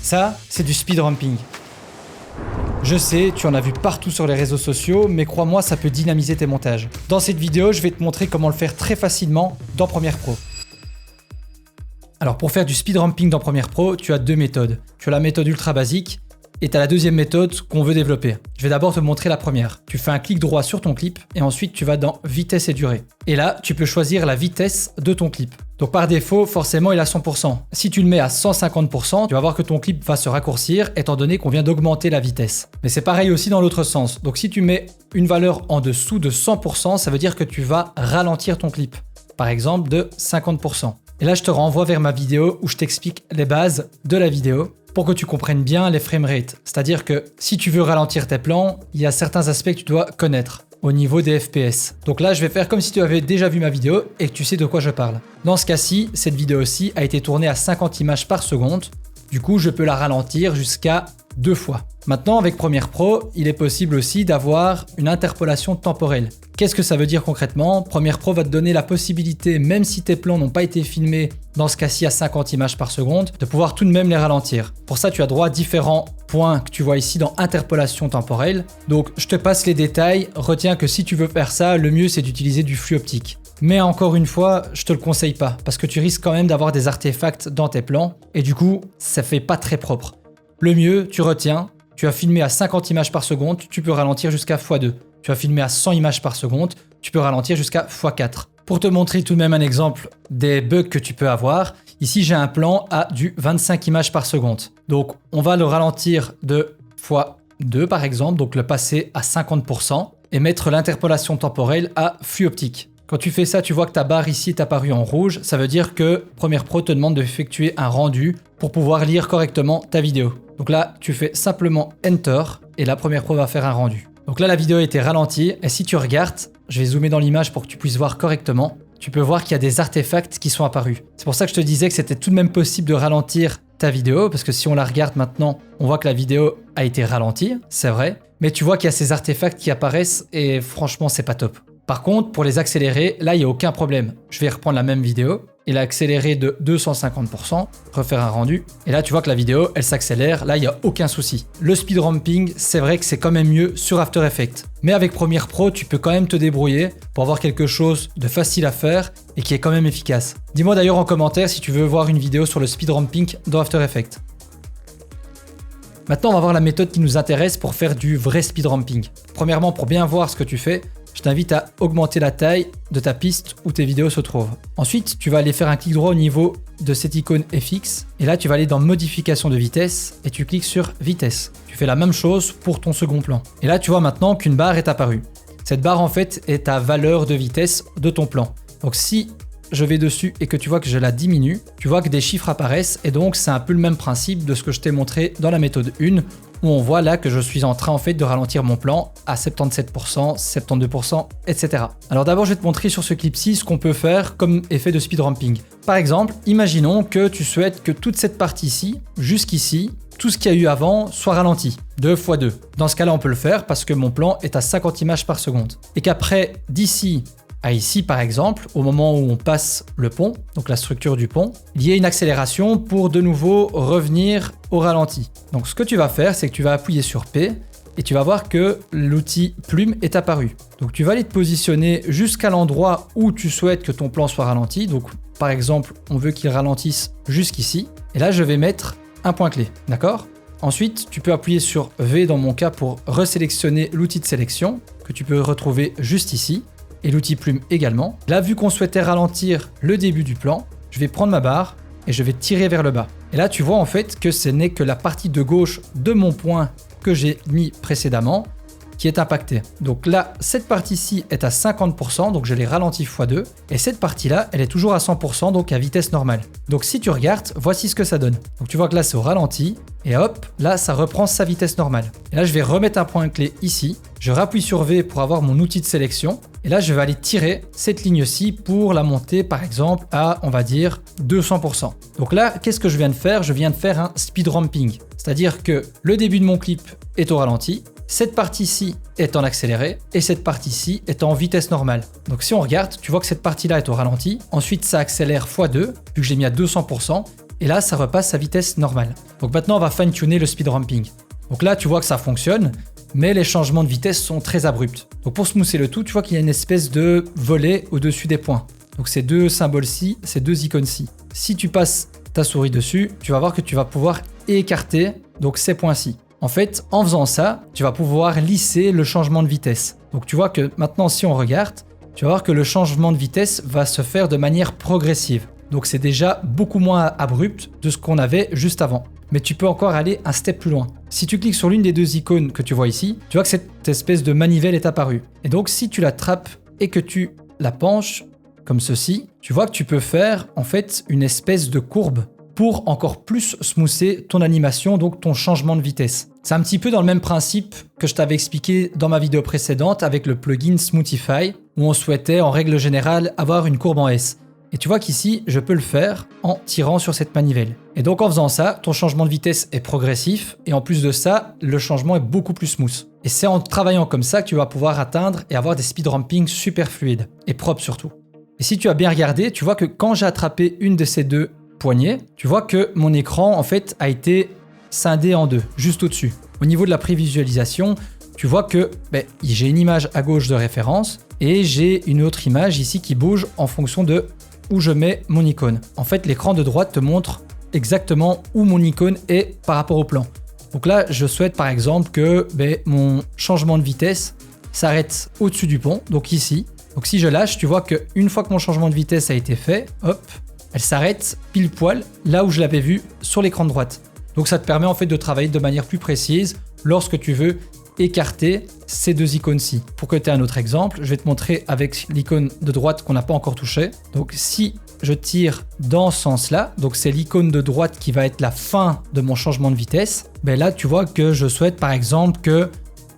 Ça, c'est du speed ramping. Je sais, tu en as vu partout sur les réseaux sociaux, mais crois-moi, ça peut dynamiser tes montages. Dans cette vidéo, je vais te montrer comment le faire très facilement dans Premiere Pro. Alors pour faire du speed ramping dans Premiere Pro, tu as deux méthodes. Tu as la méthode ultra basique et tu as la deuxième méthode qu'on veut développer. Je vais d'abord te montrer la première. Tu fais un clic droit sur ton clip et ensuite tu vas dans vitesse et durée. Et là, tu peux choisir la vitesse de ton clip. Donc par défaut, forcément, il est à 100%. Si tu le mets à 150%, tu vas voir que ton clip va se raccourcir étant donné qu'on vient d'augmenter la vitesse. Mais c'est pareil aussi dans l'autre sens. Donc si tu mets une valeur en dessous de 100%, ça veut dire que tu vas ralentir ton clip. Par exemple de 50%. Et là, je te renvoie vers ma vidéo où je t'explique les bases de la vidéo pour que tu comprennes bien les framerates. C'est-à-dire que si tu veux ralentir tes plans, il y a certains aspects que tu dois connaître au niveau des FPS. Donc là, je vais faire comme si tu avais déjà vu ma vidéo et que tu sais de quoi je parle. Dans ce cas-ci, cette vidéo-ci a été tournée à 50 images par seconde. Du coup, je peux la ralentir jusqu'à 2 fois. Maintenant, avec Premiere Pro, il est possible aussi d'avoir une interpolation temporelle. Qu'est-ce que ça veut dire concrètement? Premiere Pro va te donner la possibilité, même si tes plans n'ont pas été filmés, dans ce cas-ci à 50 images par seconde, de pouvoir tout de même les ralentir. Pour ça, tu as droit à différents points que tu vois ici dans interpolation temporelle. Donc, je te passe les détails. Retiens que si tu veux faire ça, le mieux c'est d'utiliser du flux optique. Mais encore une fois, je te le conseille pas parce que tu risques quand même d'avoir des artefacts dans tes plans et du coup, ça fait pas très propre. Le mieux, tu retiens, tu as filmé à 50 images par seconde, tu peux ralentir jusqu'à x2. Tu as filmé à 100 images par seconde, tu peux ralentir jusqu'à x4. Pour te montrer tout de même un exemple des bugs que tu peux avoir, ici j'ai un plan à du 25 images par seconde. Donc on va le ralentir de x2 par exemple, donc le passer à 50% et mettre l'interpolation temporelle à flux optique. Quand tu fais ça, tu vois que ta barre ici est apparue en rouge. Ça veut dire que Premiere Pro te demande d'effectuer un rendu pour pouvoir lire correctement ta vidéo. Donc là, tu fais simplement Enter et là, Premiere Pro va faire un rendu. Donc là, la vidéo a été ralentie et si tu regardes, je vais zoomer dans l'image pour que tu puisses voir correctement. Tu peux voir qu'il y a des artefacts qui sont apparus. C'est pour ça que je te disais que c'était tout de même possible de ralentir ta vidéo parce que si on la regarde maintenant, on voit que la vidéo a été ralentie, c'est vrai. Mais tu vois qu'il y a ces artefacts qui apparaissent et franchement, c'est pas top. Par contre, pour les accélérer, là, il n'y a aucun problème. Je vais reprendre la même vidéo et l'accélérer de 250%, refaire un rendu. Et là, tu vois que la vidéo, elle s'accélère. Là, il n'y a aucun souci. Le speed ramping, c'est vrai que c'est quand même mieux sur After Effects. Mais avec Premiere Pro, tu peux quand même te débrouiller pour avoir quelque chose de facile à faire et qui est quand même efficace. Dis-moi d'ailleurs en commentaire si tu veux voir une vidéo sur le speed ramping dans After Effects. Maintenant, on va voir la méthode qui nous intéresse pour faire du vrai speed ramping. Premièrement, pour bien voir ce que tu fais, je t'invite à augmenter la taille de ta piste où tes vidéos se trouvent. Ensuite, tu vas aller faire un clic droit au niveau de cette icône FX. Et là, tu vas aller dans modification de vitesse et tu cliques sur vitesse. Tu fais la même chose pour ton second plan. Et là, tu vois maintenant qu'une barre est apparue. Cette barre, en fait, est ta valeur de vitesse de ton plan. Donc si je vais dessus et que tu vois que je la diminue, tu vois que des chiffres apparaissent et donc c'est un peu le même principe de ce que je t'ai montré dans la méthode 1 où on voit là que je suis en train en fait de ralentir mon plan à 77%, 72%, etc. Alors d'abord je vais te montrer sur ce clip-ci ce qu'on peut faire comme effet de speed ramping. Par exemple, imaginons que tu souhaites que toute cette partie-ci, jusqu'ici, tout ce qu'il y a eu avant soit ralenti, 2 x 2. Dans ce cas-là on peut le faire parce que mon plan est à 50 images par seconde. Et qu'après d'ici à ici par exemple, au moment où on passe le pont, donc la structure du pont, il y a une accélération pour de nouveau revenir au ralenti. Donc ce que tu vas faire, c'est que tu vas appuyer sur P et tu vas voir que l'outil plume est apparu. Donc tu vas aller te positionner jusqu'à l'endroit où tu souhaites que ton plan soit ralenti. Donc par exemple, on veut qu'il ralentisse jusqu'ici. Et là, je vais mettre un point clé, d'accord ? Ensuite, tu peux appuyer sur V dans mon cas pour resélectionner l'outil de sélection que tu peux retrouver juste ici. Et l'outil plume également. Là, vu qu'on souhaitait ralentir le début du plan, je vais prendre ma barre et je vais tirer vers le bas. Et là, tu vois en fait que ce n'est que la partie de gauche de mon point que j'ai mis précédemment qui est impactée. Donc là, cette partie-ci est à 50%, donc je l'ai ralenti x2. Et cette partie-là, elle est toujours à 100%, donc à vitesse normale. Donc si tu regardes, voici ce que ça donne. Donc tu vois que là, c'est au ralenti. Et hop, là, ça reprend sa vitesse normale. Et là, je vais remettre un point clé ici. Je rappuie sur V pour avoir mon outil de sélection. Et là, je vais aller tirer cette ligne-ci pour la monter, par exemple, à, on va dire, 200%. Donc là, qu'est-ce que je viens de faire? Je viens de faire un speed ramping. C'est-à-dire que le début de mon clip est au ralenti. Cette partie-ci est en accéléré et cette partie-ci est en vitesse normale. Donc si on regarde, tu vois que cette partie-là est au ralenti. Ensuite, ça accélère x2, vu que j'ai mis à 200%. et là ça repasse à vitesse normale. Donc maintenant on va fine-tuner le speed ramping. Donc là tu vois que ça fonctionne, mais les changements de vitesse sont très abrupts. Donc pour smoother le tout, tu vois qu'il y a une espèce de volet au-dessus des points. Donc ces deux symboles-ci, ces deux icônes-ci. Si tu passes ta souris dessus, tu vas voir que tu vas pouvoir écarter donc ces points-ci. En fait, en faisant ça, tu vas pouvoir lisser le changement de vitesse. Donc tu vois que maintenant si on regarde, tu vas voir que le changement de vitesse va se faire de manière progressive. Donc c'est déjà beaucoup moins abrupt de ce qu'on avait juste avant. Mais tu peux encore aller un step plus loin. Si tu cliques sur l'une des deux icônes que tu vois ici, tu vois que cette espèce de manivelle est apparue. Et donc si tu l'attrapes et que tu la penches comme ceci, tu vois que tu peux faire en fait une espèce de courbe pour encore plus smoother ton animation, donc ton changement de vitesse. C'est un petit peu dans le même principe que je t'avais expliqué dans ma vidéo précédente avec le plugin Smoothify, où on souhaitait en règle générale avoir une courbe en S. Et tu vois qu'ici, je peux le faire en tirant sur cette manivelle. Et donc en faisant ça, ton changement de vitesse est progressif et en plus de ça, le changement est beaucoup plus smooth. Et c'est en travaillant comme ça que tu vas pouvoir atteindre et avoir des speed ramping super fluides et propres surtout. Et si tu as bien regardé, tu vois que quand j'ai attrapé une de ces deux poignées, tu vois que mon écran en fait a été scindé en deux, juste au-dessus. Au niveau de la prévisualisation, tu vois que j'ai une image à gauche de référence et j'ai une autre image ici qui bouge en fonction de où je mets mon icône. En fait, l'écran de droite te montre exactement où mon icône est par rapport au plan. Donc là, je souhaite par exemple que mon changement de vitesse s'arrête au-dessus du pont, donc ici. Donc si je lâche, tu vois qu'une fois que mon changement de vitesse a été fait, hop, elle s'arrête pile poil là où je l'avais vu sur l'écran de droite. Donc ça te permet en fait de travailler de manière plus précise lorsque tu veux écarter ces deux icônes-ci. Pour que tu aies un autre exemple, je vais te montrer avec l'icône de droite qu'on n'a pas encore touché. Donc si je tire dans ce sens-là, donc c'est l'icône de droite qui va être la fin de mon changement de vitesse, là tu vois que je souhaite par exemple que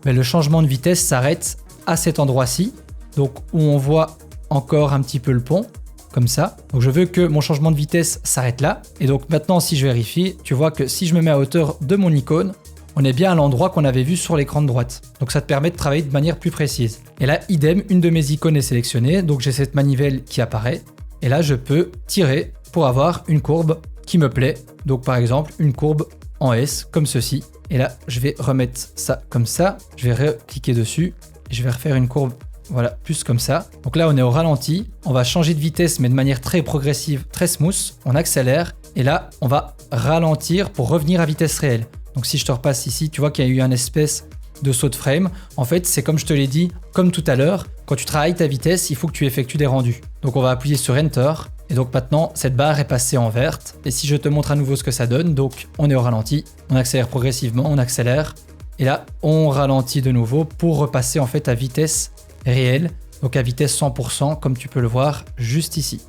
le changement de vitesse s'arrête à cet endroit-ci, donc où on voit encore un petit peu le pont, comme ça. Donc je veux que mon changement de vitesse s'arrête là. Et donc maintenant si je vérifie, tu vois que si je me mets à hauteur de mon icône, on est bien à l'endroit qu'on avait vu sur l'écran de droite. Donc ça te permet de travailler de manière plus précise. Et là, idem, une de mes icônes est sélectionnée, donc j'ai cette manivelle qui apparaît. Et là, je peux tirer pour avoir une courbe qui me plaît. Donc par exemple, une courbe en S, comme ceci. Et là, je vais remettre ça comme ça. Je vais recliquer dessus. Et je vais refaire une courbe, voilà, plus comme ça. Donc là, on est au ralenti. On va changer de vitesse, mais de manière très progressive, très smooth. On accélère. Et là, on va ralentir pour revenir à vitesse réelle. Donc si je te repasse ici, tu vois qu'il y a eu un espèce de saut de frame. En fait, c'est comme je te l'ai dit, comme tout à l'heure, quand tu travailles ta vitesse, il faut que tu effectues des rendus. Donc on va appuyer sur Enter. Et donc maintenant, cette barre est passée en verte. Et si je te montre à nouveau ce que ça donne, donc on est au ralenti, on accélère progressivement, on accélère. Et là, on ralentit de nouveau pour repasser en fait à vitesse réelle. Donc à vitesse 100%, comme tu peux le voir juste ici.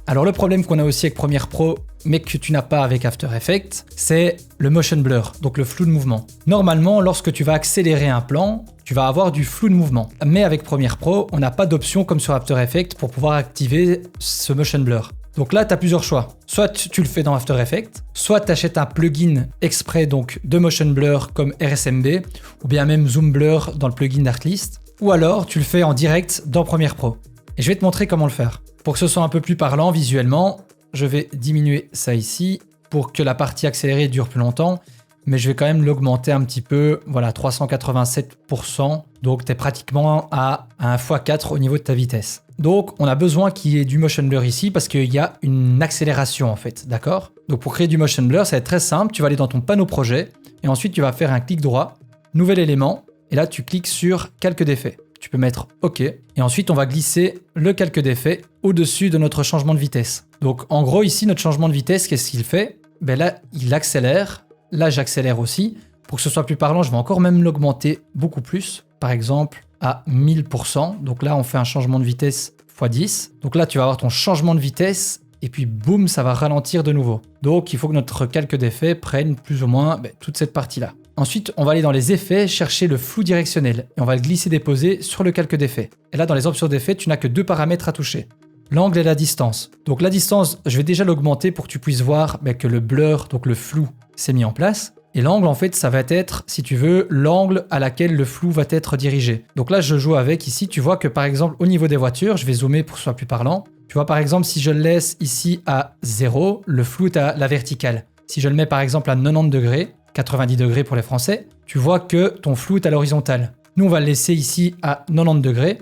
Alors le problème qu'on a aussi avec Premiere Pro, mais que tu n'as pas avec After Effects, c'est le motion blur, donc le flou de mouvement. Normalement, lorsque tu vas accélérer un plan, tu vas avoir du flou de mouvement. Mais avec Premiere Pro, on n'a pas d'option comme sur After Effects pour pouvoir activer ce motion blur. Donc là, tu as plusieurs choix. Soit tu le fais dans After Effects, soit tu achètes un plugin exprès donc de motion blur comme RSMB, ou bien même Zoom Blur dans le plugin d'Artlist, ou alors tu le fais en direct dans Premiere Pro. Et je vais te montrer comment le faire. Pour que ce soit un peu plus parlant visuellement, je vais diminuer ça ici pour que la partie accélérée dure plus longtemps, mais je vais quand même l'augmenter un petit peu, voilà, 387%, donc tu es pratiquement à un x4 au niveau de ta vitesse. Donc on a besoin qu'il y ait du motion blur ici parce qu'il y a une accélération en fait, d'accord? Donc pour créer du motion blur, ça va être très simple, tu vas aller dans ton panneau projet et ensuite tu vas faire un clic droit, nouvel élément, et là tu cliques sur calque d'effet. Tu peux mettre OK. Et ensuite, on va glisser le calque d'effet au-dessus de notre changement de vitesse. Donc, en gros, ici, notre changement de vitesse, qu'est-ce qu'il fait? Là, il accélère. Là, j'accélère aussi. Pour que ce soit plus parlant, je vais encore même l'augmenter beaucoup plus. Par exemple, à 1000%. Donc là, on fait un changement de vitesse x 10. Donc là, tu vas avoir ton changement de vitesse. Et puis, boum, ça va ralentir de nouveau. Donc, il faut que notre calque d'effet prenne plus ou moins toute cette partie-là. Ensuite, on va aller dans les effets, chercher le flou directionnel et on va le glisser-déposer sur le calque d'effet. Et là, dans les options d'effet, tu n'as que deux paramètres à toucher. L'angle et la distance. Donc la distance, je vais déjà l'augmenter pour que tu puisses voir que le blur, donc le flou, s'est mis en place. Et l'angle, en fait, ça va être, si tu veux, l'angle à laquelle le flou va être dirigé. Donc là, je joue avec ici. Tu vois que par exemple, au niveau des voitures, je vais zoomer pour que ce soit plus parlant. Tu vois, par exemple, si je le laisse ici à 0, le flou est à la verticale. Si je le mets par exemple à 90 degrés, 90 degrés pour les Français, tu vois que ton flou est à l'horizontale. Nous, on va le laisser ici à 90 degrés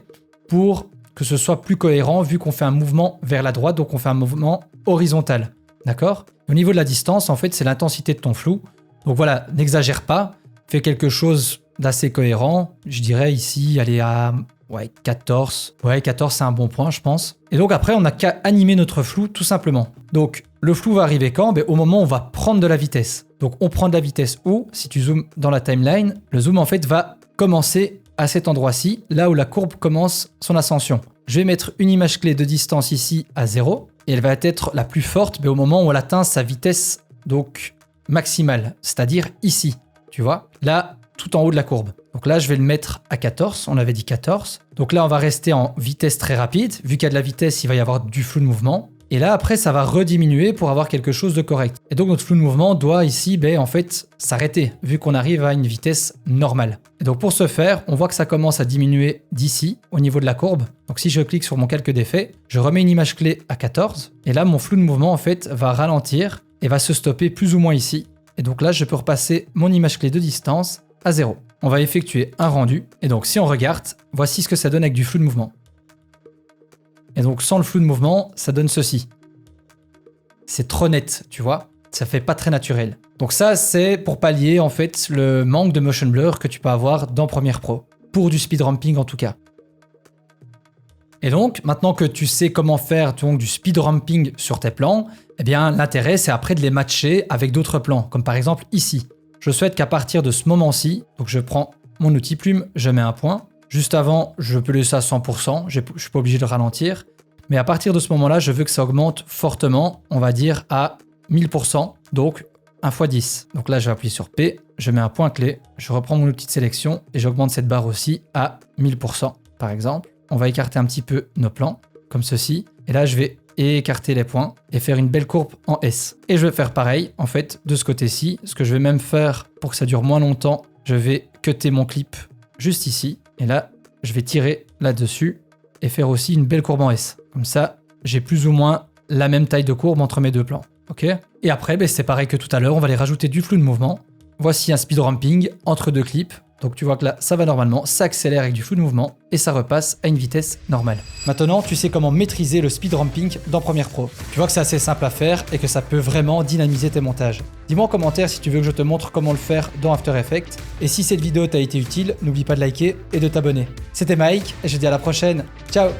pour que ce soit plus cohérent vu qu'on fait un mouvement vers la droite, donc on fait un mouvement horizontal. D'accord? Au niveau de la distance, en fait, c'est l'intensité de ton flou. Donc voilà, n'exagère pas, fais quelque chose d'assez cohérent. Je dirais ici, aller à 14. Ouais, 14, c'est un bon point, je pense. Et donc après, on n'a qu'à animer notre flou tout simplement. Donc le flou va arriver quand? Au moment où on va prendre de la vitesse. Donc on prend de la vitesse où? Si tu zoomes dans la timeline, le zoom en fait va commencer à cet endroit-ci, là où la courbe commence son ascension. Je vais mettre une image clé de distance ici à 0 et elle va être la plus forte au moment où elle atteint sa vitesse donc maximale, c'est-à-dire ici, tu vois, là tout en haut de la courbe. Donc là je vais le mettre à 14, on avait dit 14. Donc là on va rester en vitesse très rapide, vu qu'il y a de la vitesse il va y avoir du flou de mouvement. Et là, après, ça va rediminuer pour avoir quelque chose de correct. Et donc, notre flou de mouvement doit ici, en fait, s'arrêter, vu qu'on arrive à une vitesse normale. Et donc, pour ce faire, on voit que ça commence à diminuer d'ici, au niveau de la courbe. Donc, si je clique sur mon calque d'effet, je remets une image clé à 14. Et là, mon flou de mouvement, en fait, va ralentir et va se stopper plus ou moins ici. Et donc là, je peux repasser mon image clé de distance à 0. On va effectuer un rendu. Et donc, si on regarde, voici ce que ça donne avec du flou de mouvement. Et donc, sans le flou de mouvement, ça donne ceci. C'est trop net, tu vois. Ça fait pas très naturel. Donc ça, c'est pour pallier, en fait, le manque de motion blur que tu peux avoir dans Premiere Pro. Pour du speed ramping, en tout cas. Et donc, maintenant que tu sais comment faire donc, du speed ramping sur tes plans, eh bien, l'intérêt, c'est après de les matcher avec d'autres plans. Comme par exemple ici. Je souhaite qu'à partir de ce moment-ci, donc je prends mon outil plume, je mets un point. Juste avant, je peux laisser à 100%, je ne suis pas obligé de ralentir. Mais à partir de ce moment-là, je veux que ça augmente fortement, on va dire à 1000%, donc 1 x 10. Donc là, je vais appuyer sur P, je mets un point clé, je reprends mon outil de sélection et j'augmente cette barre aussi à 1000%, par exemple. On va écarter un petit peu nos plans, comme ceci. Et là, je vais écarter les points et faire une belle courbe en S. Et je vais faire pareil, en fait, de ce côté-ci. Ce que je vais même faire pour que ça dure moins longtemps, je vais cutter mon clip juste ici. Et là, je vais tirer là-dessus et faire aussi une belle courbe en S. Comme ça, j'ai plus ou moins la même taille de courbe entre mes deux plans. Ok? Et après, c'est pareil que tout à l'heure, on va aller rajouter du flou de mouvement. Voici un speed ramping entre deux clips. Donc tu vois que là, ça va normalement, ça accélère avec du flou de mouvement et ça repasse à une vitesse normale. Maintenant, tu sais comment maîtriser le speed ramping dans Premiere Pro. Tu vois que c'est assez simple à faire et que ça peut vraiment dynamiser tes montages. Dis-moi en commentaire si tu veux que je te montre comment le faire dans After Effects. Et si cette vidéo t'a été utile, n'oublie pas de liker et de t'abonner. C'était Mike et je te dis à la prochaine. Ciao!